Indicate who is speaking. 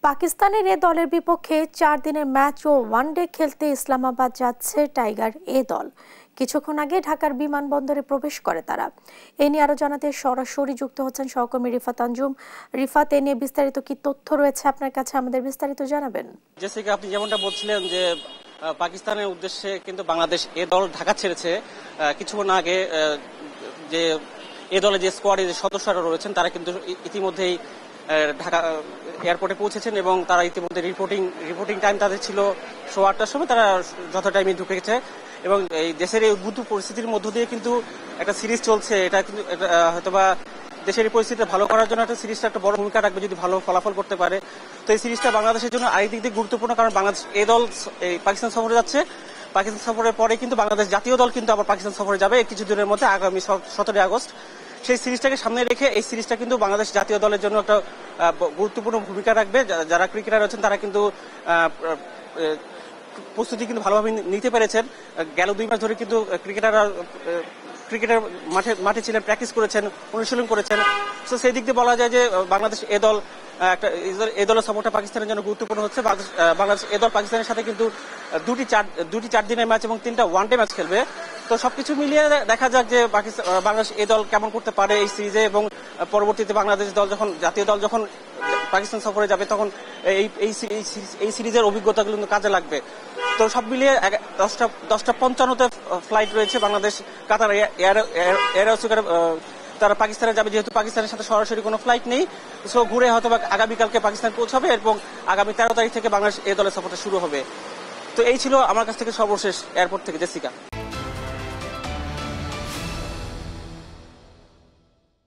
Speaker 1: পাকিস্তানের এ দলের বিপক্ষে 4 দিনের ম্যাচ ও ওয়ানডে খেলতে ইসলামাবাদ যাচ্ছে টাইগার এ দল। কিছুক্ষণ আগে ঢাকার বিমানবন্দরে প্রবেশ করে তারা। এ নিয়ে আরো জানাতে সরাসরি যুক্ত হচ্ছেন সহকর্মী রিফাত আঞ্জুম। রিফাত, এ নিয়ে বিস্তারিত কি তথ্য রয়েছে আপনার কাছে, আমাদের বিস্তারিত জানাবেন।
Speaker 2: জেসিকা, আপনি যেমনটা বলছিলেন যে পাকিস্তানের উদ্দেশ্যে কিন্তু বাংলাদেশ এ দল ঢাকা ছেড়েছে কিছুক্ষণ আগে। যে এ দলে যে স্কোয়াডের যে সদস্যরা রয়েছেন তারা কিন্তু ইতিমধ্যেই ঢাকা এয়ারপোর্টে পৌঁছেছেন এবং তারা ইতিমধ্যে রিপোর্টিং টাইম তাদের ছিল 8:15টার সময়। তারা যথা টাইমে ঢুকেছে এবং এই দেশের এই উদ্ভূত পরিস্থিতির মধ্য দিয়ে কিন্তু একটা সিরিজ চলছে। এটা কিন্তু হয়তোবা দেশের এই পরিস্থিতি ভালো করার জন্য একটা সিরিজটা একটা বড় ভূমিকা রাখবে যদি ভালো ফলাফল করতে পারে। তো এই সিরিজটা বাংলাদেশের জন্য আরেক দিক দিয়ে গুরুত্বপূর্ণ, কারণ বাংলাদেশ এ দল এই পাকিস্তান সফরে যাচ্ছে। পাকিস্তান সফরের পরে কিন্তু বাংলাদেশ জাতীয় দল কিন্তু আবার পাকিস্তান সফরে যাবে কিছুদিনের মধ্যে, আগামী 17 আগস্ট। সেই সিরিজটাকে সামনে রেখে এই সিরিজটা কিন্তু বাংলাদেশ জাতীয় দলের জন্য একটা গুরুত্বপূর্ণ ভূমিকা রাখবে। যারা ক্রিকেটার আছেন তারা কিন্তু প্রস্তুতি কিন্তু ভালোভাবে নিতে পেরেছেন। গেল 2 মাস ধরে কিন্তু ক্রিকেটার মাঠে ছিলেন, প্র্যাকটিস করেছেন, অনুশীলন করেছেন। তো সেই দিক দিয়ে বলা যায় যে বাংলাদেশ এ দলের সাপোর্টটা পাকিস্তানের জন্য গুরুত্বপূর্ণ হচ্ছে। বাংলাদেশ এ দল পাকিস্তানের সাথে কিন্তু দুটি 4 দিনের ম্যাচ এবং 3টা ওয়ানডে ম্যাচ খেলবে। তো সবকিছু মিলিয়ে দেখা যাক যে বাংলাদেশ এ দল কেমন করতে পারে এই সিরিজে, এবং পরবর্তীতে বাংলাদেশ দল যখন জাতীয় দল যখন পাকিস্তান সফরে যাবে তখন এই সিরিজের অভিজ্ঞতাগুলো কিন্তু কাজে লাগবে। তো সব মিলিয়ে 10:55-তে ফ্লাইট রয়েছে বাংলাদেশ কাতার এয়ারওয়েজের। তারা পাকিস্তানে যাবে, যেহেতু পাকিস্তানের সাথে সরাসরি কোনো ফ্লাইট নেই। সো ঘুরে হয়তো আগামীকালকে পাকিস্তান পৌঁছাবে এবং আগামী 13 তারিখ থেকে বাংলাদেশ এ দলের সফরটা শুরু হবে। তো এই ছিল আমার কাছ থেকে সর্বশেষ এয়ারপোর্ট থেকে, জেসিকা।